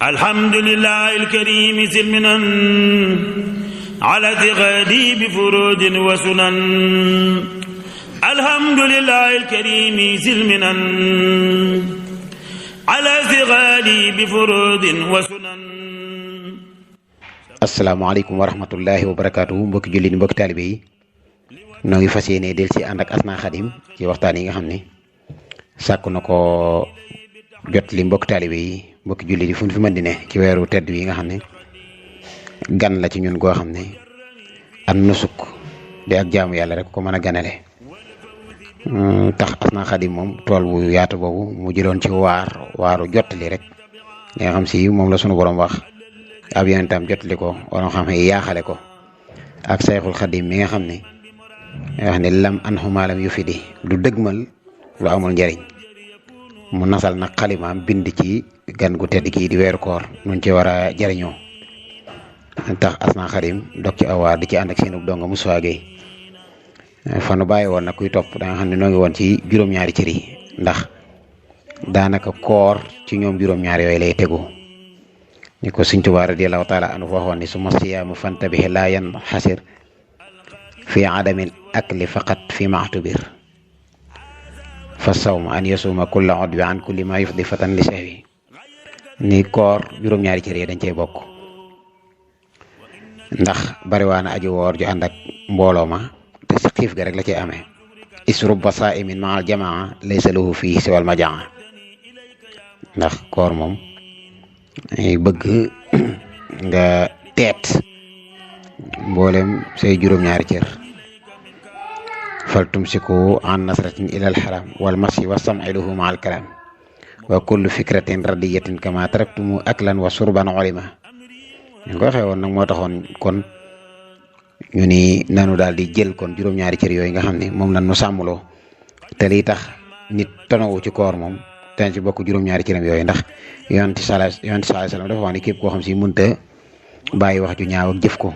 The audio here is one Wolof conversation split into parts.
الحمد لله الكريم ذي المنن على ثغادي بفروض وسنن. الحمد لله الكريم ذي المنن على ثغادي بفروض وسنن. asalaamaaleykum wa rahmatullahi wa barakaatu mbokki jullit mbokki taalibe yi noo ngi fas yéene del ci ànd ak Asna Khadim ci waxtaan yi nga xam ne sàkku na ko jot li mbokki taalibe yi mbokki jullit yi fu ñu fi mën di ne ci weeru tedd yi nga xam ne gan la ci ñun goo xam ne an nusuk di ak jaamu yàlla rek ko mën a ganale tax Asna Khadim moom tool bu yaatu boobu mu jëloon ci waaru jottali rek li nga xam si moom la sunu borom wax ab yonentam jotali ko wala xam ne yaaxale ko ak Sayxul Xadim mi nga xam ne wax ne lam an xumaalam yu fi di du dëgmal lu amul njariñ mu nasal nag xalimaam bind ci gan gu tedd kii di weeru koor nun ci war a jariñoo tax Asna Khadim dog ci awaar di ci ànd ak seenu donga Moussa Gueye fa nu bàyyi woon nag kuy topp da nga xam ne noo ngi woon ci juróom-ñaari cër yi ndax daanaka koor ci ñoom juróom-ñaari yooyu lay tegu ni ko Sëñ Tuubaa radiyallaahu taala anhu waxoon ni summa siyaamu fantabih laa yanxasir fi adamil akli faqat fi maxtubir fa sawm an yasuma kulla odbi an kulli ma yufdi fatan li sahwi ni koor juróom-ñaari cër yi dañ cey bokk ndax bariwaana aji woor ju ànd ak mbooloo ma te si xiif ga rek la cay amee isrub ba saimin maal jamaa laysa lahu fii siwal majaa ndax koor moom bëgg nga teet mboolem say juróom-ñaari cër fal tumsiku an nasratin ilal haram wal masi wa sam'i lahu ma'al kalam wa kullu fikratin radiyatin kama taraktumu aklan wa surban ulima ñu ko waxee woon nag moo taxoon kon ñu ni nanu daal di jël kon juróom-ñaari cër yooyu nga xam ne moom lan nu sàmmloo te liy tax nit tonawu ci koor moom ten ci bokk juróom-ñaari cëram yooyu ndax yonent sallallahu alayhi wasallam dafa wax ni képp koo xam si mënta bàyyi wax ju ñaaw ak jëf ko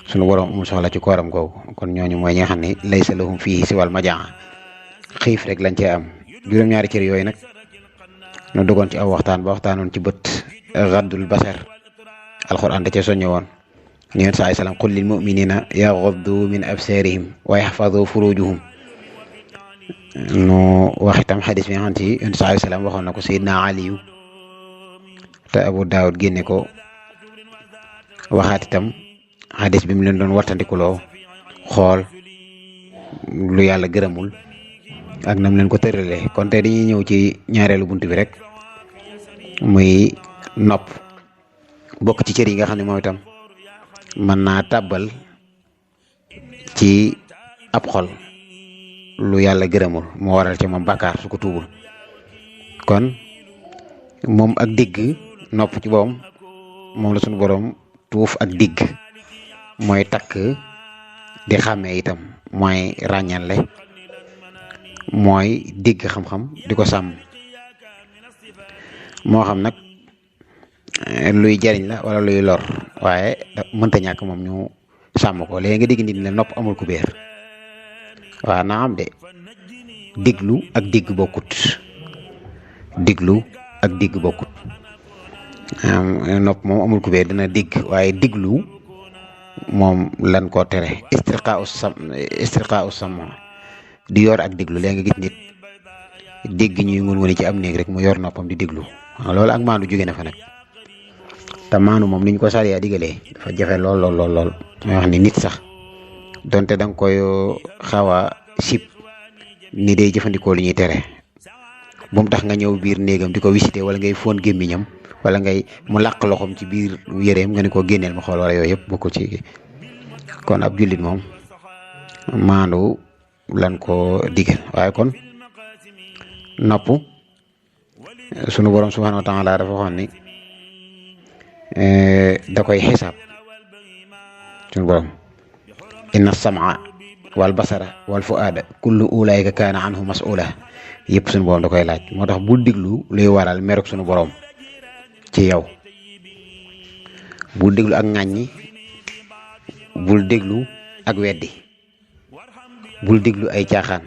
sunu borom mu soxla ci kooram googu kon ñooñu mooy ñi nga xam ne laysa lahum fii siwal majaa xiif rek lañ cee am juróom-ñaari cër yooyu nag nu dogoon ci aw waxtaan ba waxtaanoon ci bët gaddul basar alquran da cee soññe woon ni yonent sallallahu alayhi wasallam qul lil mu'minina yaghuddu min absarihim wa yahfazu furujuhum nu wax itam xadis bi nga xam ne yonent sallallahu alayhi wasallam waxoon na ko Seydina Aliyu te Abu Daawud génne ko waxaat itam xadis bi mu leen doon wattandikuloo xool lu yàlla gërëmul ak nam leen ko tëralee kon tey dañuy ñëw ci ñaareelu bunt bi rek muy nopp bokk ci cër yi nga xam ne moom itam mën naa tàbbal ci ab xol lu yàlla gërëmul moo waral ci moom bàkkaar su ko tuubul kon moom ak digg nopp ci boom moom la suñu borom tuuf ak digg mooy takk di xàmmee itam mooy ràññanle mooy digg xam-xam di ko sàmm moo xam nag luy jariñ la wala luy lor waaye mënta ñàkk moom ñu sàmm ko léegi nga digg nit la nopp amul ku béer waaw naa am de diglu ak digg bokkut diglu ak digg bokkut nopp moom amul kubéer dina digg waaye diglu moom lan koo tere istiqaa'u sam di yor ak diglu léegi nga gis nit digg ñuy ngun ci am néeg rek mu yor noppam di diglu waaw loolu ak maandu jóge na fa nag te maandu moom ni ñu ko sariya digalee dafa jafe lool mooy wax ni nit sax donte da nga koy xaw a sib ni day jëfandikoo li ñuy tere bu mu tax nga ñëw biir néegam di ko visiter wala ngay fóon gémmiñam wala ngay mu làq loxoom ci biir yéreem nga ne ko génneel ma xool wala yooyu yëpp bokkul ci kon ab jullit moom maandu lan ko digal waaye kon nopp sunu borom subhanahu wa taala dafa waxoon ni da koy xisaab sunu borom inna sam'a wal basara wal fu'aada kullu ulaa'ika kaana anhu mas'uula yëpp sunu borom da koy laaj moo tax bul diglu luy waral merok sunu borom ci yow bul déglu ak ŋàññi bul déglu ak weddi bul déglu ay caaxaan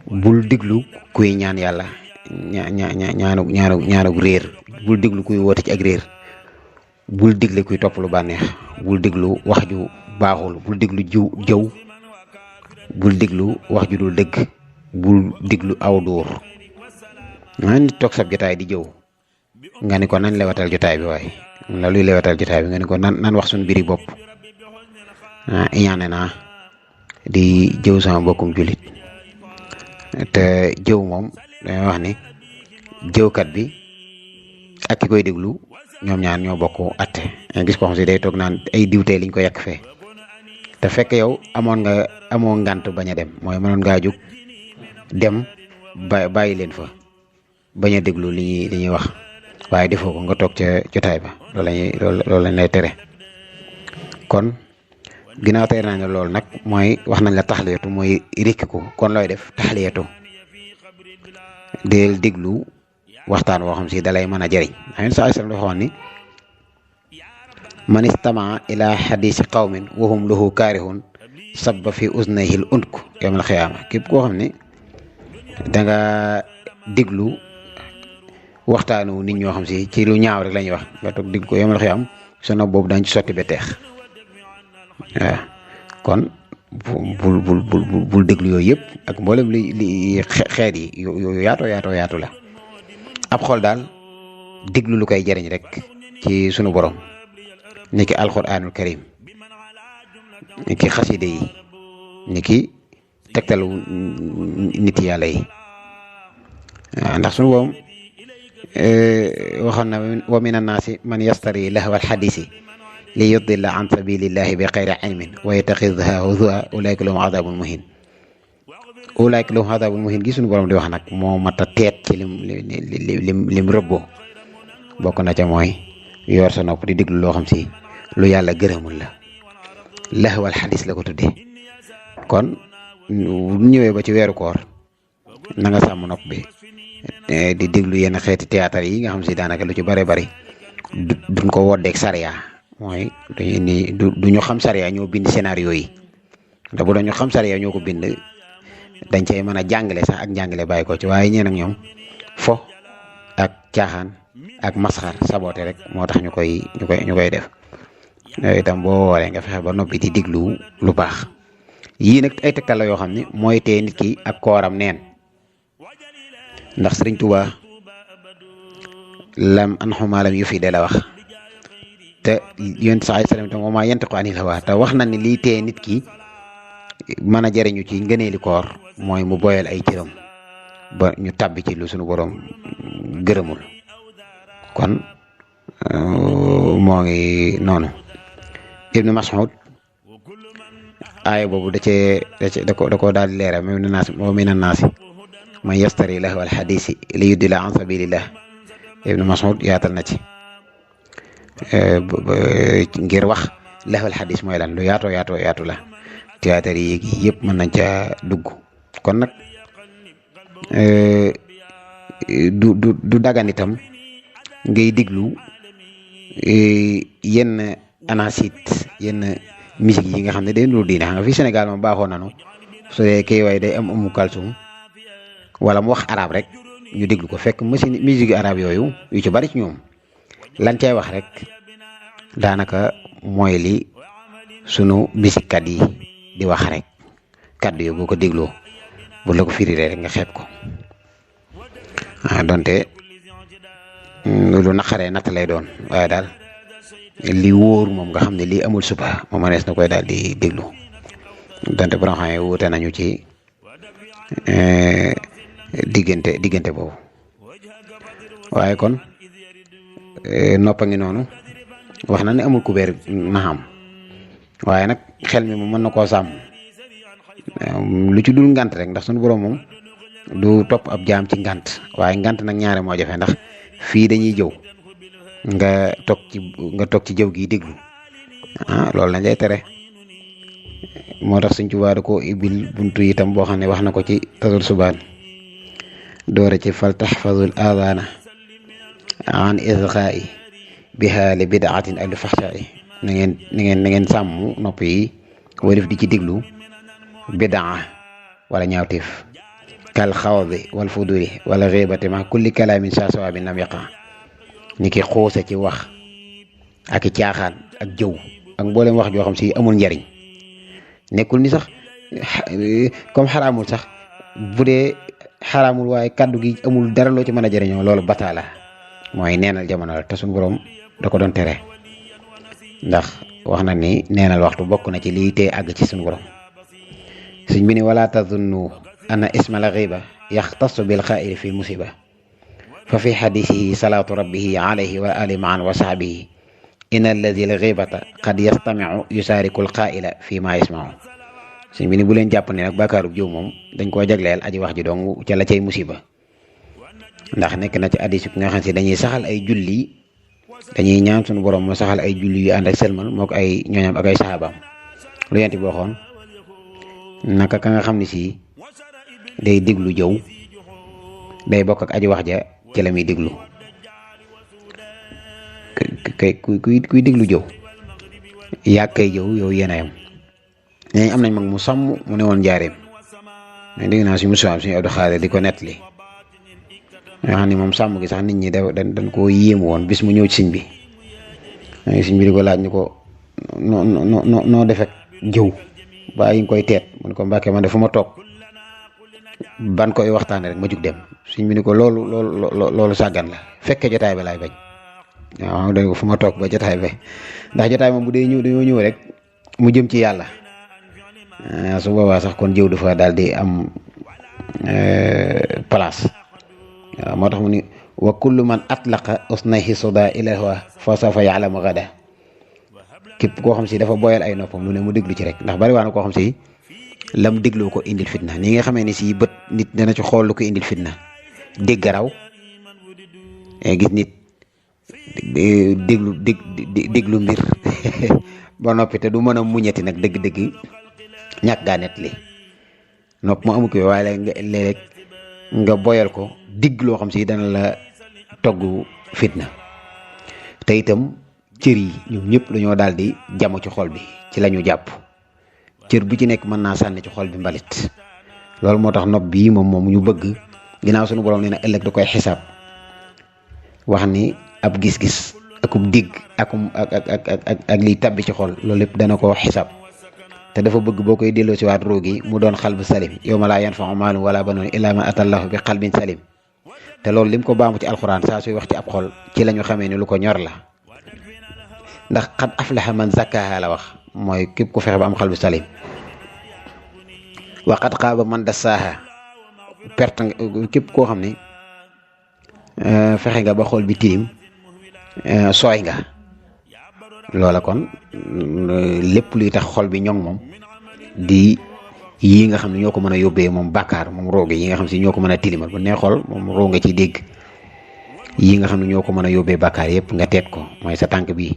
bul déglu kuy ñaan yàlla ñaanug réer, bul déglu kuy woote ci ak réer, bul digle kuy topp lu bànneex, bul déglu wax ju baaxul, bul déglu jëw, bul déglu wax ju dul dëgg, bul déglu aw dóor. nga nit toog sab jotaay di jëw nga ni ko nañ lewatal jotaay bi waaye la luy lewatal jotaay bi nga ni ko nan wax suñu biri bopp. iñaane naa di jëw sama mbokkum jullit, te jëw moom dañuy wax ni jëwkat bi ak ki koy déglu ñoom ñaar ñoo bokk atte. gis ko xam si day toog naan ay diwtee liñ ko yàq fee, te fekk yow amoo ngant bañ a dem, mooy mënoon ngaa jóg dem bàyyi leen fa bañ a déglu li ñuy wax, waaye defoo ko nga toog ca jotaay ba, loolu lañ lay tere. kon ginnaaw tere nañ la loolu nag mooy wax nañ la taxliyatu mooy rékkiku. kon looy def taxliyatu, del déglu waxtaan woo xam si dalay mën a jëriñ. amin sa sallam dafa waxoon ni man istama ila xadisi qawmin wahum lahu kaarihun sabba fi uznayhi l unku yawmal xiyaama. képp koo xam ne danga déglu waxtaanu nit ñoo xam si ci lu ñaaw rek la ñuy wax, nga toog déglu ko yawmal xiyaama sa nopp boobu dañ ci sotti ba teex. waaw kon bul déglu yooyu yëpp ak mboolem li xeet yi yu yaatoo la. ab xol daal déglu lu koy jëriñ rek ci sunu borom, ni ki alxuraanul karim, ni ki xaside yi, ni ki tegtalu nit yàlla yi. ndax sunu borom waxoon na wa mina naasi man yastari lahwal xadiisi li yudilla an sabilillahi bi xayri ilmin wa yattaxidha huzwa ulaika lahum adabun muhin. ulaika lahum adabun muhin gi sunu borom di wax nag moo mat a teet ci lim rëbboo. bokk na ca mooy yor sa nopp di déglu loo xam si lu yàlla gërëmul la, lahwal xadis la ko tuddee. kon ñëwee ba ci weeru koor na nga sàmm nopp bi di déglu yenn xeeti théâtre yi nga xam si daanaka lu ci bare bari duñ ko woddeeg sariya, mooy duñu xam sariya ñoo bind scénario yi, te bu dañu xam sariya ñoo ko bind dañ cay mën a jàngale sax ak njàngale bàyyi ko ci, waaye ñeen ak ñoom fo ak caaxaan ak masxar saboté rek moo tax ñu koy def. yooyu itam boo wooree nga fexe ba noppi di diglu lu baax. yii nag ay tegtal la yoo xam ne mooy tee nit ki ak kooram neen, ndax Sëriñ Tuubaa lam anxuma lam yu fi de la wax, te yonent sax sallam tam wa maa yantiqu anil hawaa, te wax na ni lii tee nit ki mën a jëriñu ci ngëneeli koor mooy mu boyal ay cëram ba ñu tàbbi ci lu sunu borom gërëmul. kon moo ngi noonu. Ibnu Mas'ud aaya boobu da ko daal di leeral wa mina naasi man yastari lahwal xadiisi li yudilla an sabilillah. Ibnu Mas'ud yaatal na ci ngir wax lahwal xadiis mooy lan, lu yaatu la. théâtre yi yëpp mën nañ ca dugg. kon nag du dagan itam ngay diglu yenn anasit, yenn musique yi nga xam ne day nuru diine. xam nga fii Sénégal moom baaxoo nanu su dee kii waaye day am Umu Kalsum wala mu wax arab rek ñu déglu ko, fekk musique arab yooyu yu ci bari ci ñoom lan cay wax rek daanaka mooy li sunu bisikkat yi di wax rek. kaddu yi boo ko dégloo bu la ko firiree rek nga xeeb ko. donte lu naqaree natt lay doon, waaye daal li wóor moom nga xam ne lii amul suba moom mënees na koy daal di déglu. donte borom xam ne wuute nañu ci diggante boobu, waaye kon noppa ngi noonu. wax na ne amul kubéer naxam, waaye nag xel mi moom mën na koo sàmm lu ci dul ngant rek, ndax sunu borom moom du topp ab jaam ci ngant. waaye ngant nag ñaare moo jafe, ndax fii dañuy jëw nga toog ci jëw gi déglu loolu lañ lay tere. moo tax Sëñ Tuubaa da ko ibil buntu itam boo xam ne wax na ko ci Tazul Subaan doore ci fal taxfazul aadaana an isqaa'i biha li bidaatin ak li faxsaa'i. na ngeen sàmm nopp yi walif di ci déglu bidaa wala ñaawteef. kal xawdi wal fuduli wala ghibati ma kulli kalaamin sa sawabin lam yaqa ni ki xuusa ci wax ak i caaxaan ak jëw ak mboolem wax joo xam si amul njariñ nekkul ni sax comme xaraamul sax bu dee xaraamul waaye kaddu gi amul dara loo ci mën a jëriñoo loolu bataala mooy neenal jamono la te suñu borom da ko doon tere ndax wax na ni neenal waxtu bokk na ci lii tee àgg ci suñu borom suñ bi ni wala tazunnu anna isma la ghiba yaxtasu bil xaa'ili fi musiba fa fi xadisihi salaatu rabbihi alayhi wa ali maan wa sahbihi inna alladi la ghibata qad yastamiu yusaariku l qaa'ila fi ma yasmau suñ bi ni bu leen jàpp ne nag bàkkaarub jëw moom dañ koo jagleel aji wax ji dong ca la cay musiba ndax nekk na ci hadiis nga xam si dañuy saxal ay julli dañuy ñaan suñu borom mu saxal ay julli yu ànd ak selmal moo ko ay ñooñam ak ay saxaabaam lu yent bi waxoon naka ka nga xam ne si day déglu jëw day bokk ak aji wax ja ci la muy déglu kuy déglu jëw yàgg kay jëw yow yéen a yam ñooñu am nañ mag mu sàmm mu ne woon njaareem mais dégg naa suñu musaam suñu Abdou Xaadir di ko nettali nga xam ne moom sàmm gi sax nit ñi dañ koo yéemu woon bis mu ñëw ci sëñ bi sëñ bi di ko laaj ñu ko noo defek jëw ba yi nga koy teet mu ne ko Mbàkke man de fu ma toog ban koy waxtaane rek ma jug dem sëñ bi ni ko loolu sàggan la fekke jotaay ba laay bañ waaw dañ ko fu ma toog ba jotaay ba ndax jotaay moom bu dee ñëw dañoo ñëw rek mu jëm ci yàlla su boobaa sax kon jëw dafa daal di am place waaw moo tax mu ni wa kullu man atlaqa usnayhi soda ilahwa fa sawfa ya'lamu gada képp koo xam si dafa boyal ay noppam lu ne mu déglu ci rek ndax bari waa na koo xam si lam dégloo ko indil fitna ni nga xamee ni si bët nit dana ci xool lu ko indil fitna dégg raw gis nit déglu mbir ba noppi te du mën a muñeti nag dëgg-dëgg ñàkk gaa net li nopp mu amu ko waaye léeg nga boyal ko digg loo xam si dana la togg fitna te itam cër yi ñoom ñëpp dañoo daal di jamo ci xol bi ci la ñu jàpp cër bu ci nekk mën naa sànni ci xol bi mbalit loolu moo tax nopp bii moom ñu bëgg ginnaaw suñu borom nee na ëllëg da koy xisaab wax ni ab gis-gis akub digg ak liy tabbi ci xol loolu lépp dana ko xisaab te dafa bëgg boo koy delloo si waat roogi mu doon xalbu salim yawma laa yanfa'u maalun wala banuun illaa man atallahu bi qalbin salim te loolu lim ko baamu ci alxuraan saa suy wax ci ab xol ci la ñu xamee ni lu ko ñor la ndax qad aflaha man zakkaha la wax mooy képp ku fexe ba am xalbu salim wa qad xaaba man dassaaha perte képp koo xam ne fexe nga ba xol bi tilim sooy nga loola kon lépp luy tax xol bi ñoŋ moom di yii nga xam ne ñoo ko mën a yóbbee moom bàkkaar moom rooge yi nga xam si ñoo ko mën a tilimal bu nee xol moom roo nga ci dégg yii nga xam ne ñoo ko mën a yóbbee bàkkaar yëpp nga teet ko mooy sa tànk bi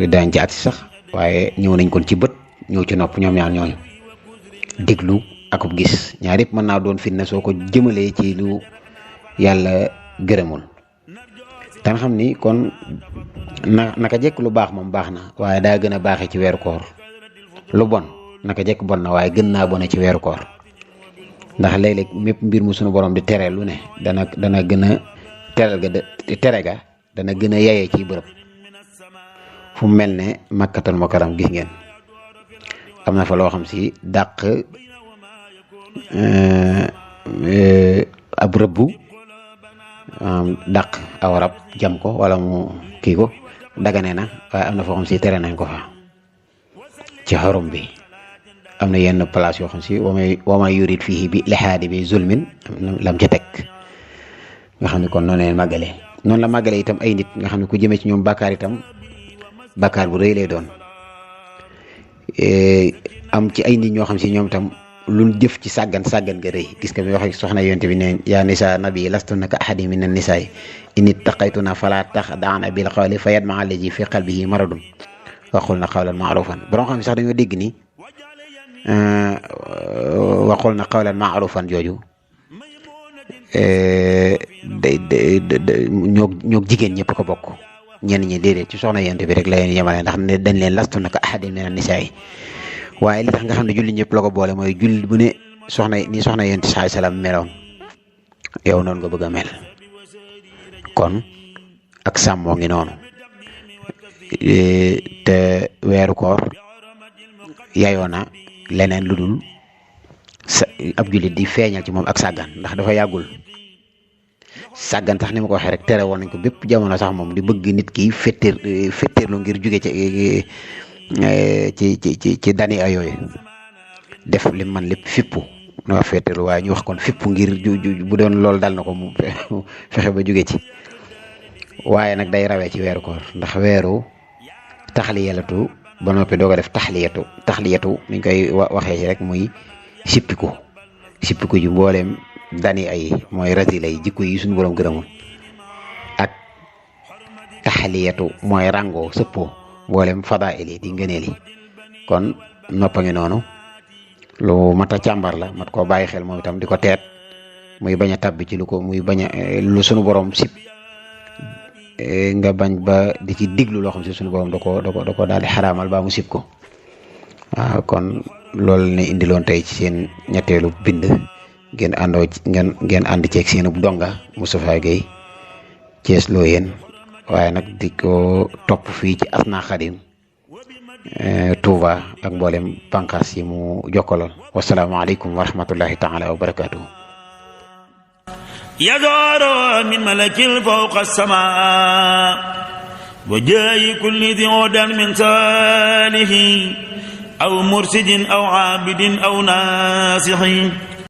daañ ci at si sax waaye ñëw nañ kon ci bët ñëw ci nopp ñoom ñaar ñooñu déglu akub gis ñaar yëpp mën naa doon fitna soo ko jëmalee ci lu yàlla gërëmul tan xam ni kon naka jekk lu baax moom baax na waaye daa gën a baaxee ci weeru koor lu bon naka jekk bon na waaye gën naa bone ci weeru koor ndax léeg-léeg mépp mbir mu sunu borom di tere lu ne dana gën a tere ga dana gën a yayee ci bërëb fu mel ne makkatal mukarram gis ngeen am na fa loo xam si dàq ab rëbbu dàq aw rab jam ko wala mu kii ko dagane na waaye am na foo xam si tere nañ ko fa ci xorom bi am na yenn place yoo xam si wama yurid fii bi lihaadi bi zulmin lam ca teg nga xam ne kon noonu leen màggale noonu la màggale itam ay nit nga xam ne ku jëmee ci ñoom bàkkaar itam bàkkaar bu rëy lay doon am ci ay nit ñoo xam si ñoom itam lu jëf ci sàggan nga rëy gis nga mi wax soxna yonte bi ne yaa nisa nabi lastunna ka ahadi min an-nisaay in ittaqaytuna fala taxda'na bil qawli fa yatma'a allazi fi qalbihi maradun wa qulna qawlan ma'rufan borom xam ne sax dañoo dégg ni wa qulna qawlan ma'rufan jooju ñoo jigéen ñëpp ko bokk ñenn ñi déedéet ci soxna yonte bi rek la leen yemale ndax dañ leen lastunna ka ahadi min an-nisaay waaye li tax nga xam ne julli ñëpp la ko boole mooy julli bu ne soxna yonent saai salaam meloon yow noonu nga bëgg a mel kon ak sàmmoo ngi noonu te weeru koor yayoo na leneen lu dul ab jullit di feeñal ci moom ak sàggan ndax dafa yàggul sàggan tax ni ma ko waxee rek tere woon nañ ko bépp jamono sax moom di bëgg nit ki fetteerlu ngir jóge ci dani a yooyu def li man lépp fippu no wax fetteerlu waaye ñu wax kon fippu ngir bu doon loolu dal na ko mu fexe ba jóge ci waaye nag day rawee ci weeru koor ndax weeru taxliyatu ba noppi doog a def taxliyatu niñ koy waxee ci rek muy sippiku ji mbooleem dani ay mooy rasila yi jikko yi suñu borom gërëmul ak taxliyatu mooy rango sëppoo mbooleem fadail yi di ngëneel yi kon noppa ngi noonu lu mat a càmbar la mat koo bàyyi xel moom itam di ko teet muy bañ a tabbi ci lu suñu borom sip nga bañ ba di ci diglu loo xam si suñu borom da ko daal di xaraamal ba mu sip ko waaw kon loolu ne indiloon tey ci seen ñetteelu bind ngeen ànd ceeg seen donga Moustapha Gueye Thiès Loyenne waaye nag di ko topp fii ci Asna Khadim Touba ak mboolem bànqaas yi mu jokkaloon wasalaamaaleykum wa rahmatullahi taala wa barakatuhu يدور من ملك فوق السماء وجاي كل ذي عدا من صالح أو مرشد أو عابد أو ناصح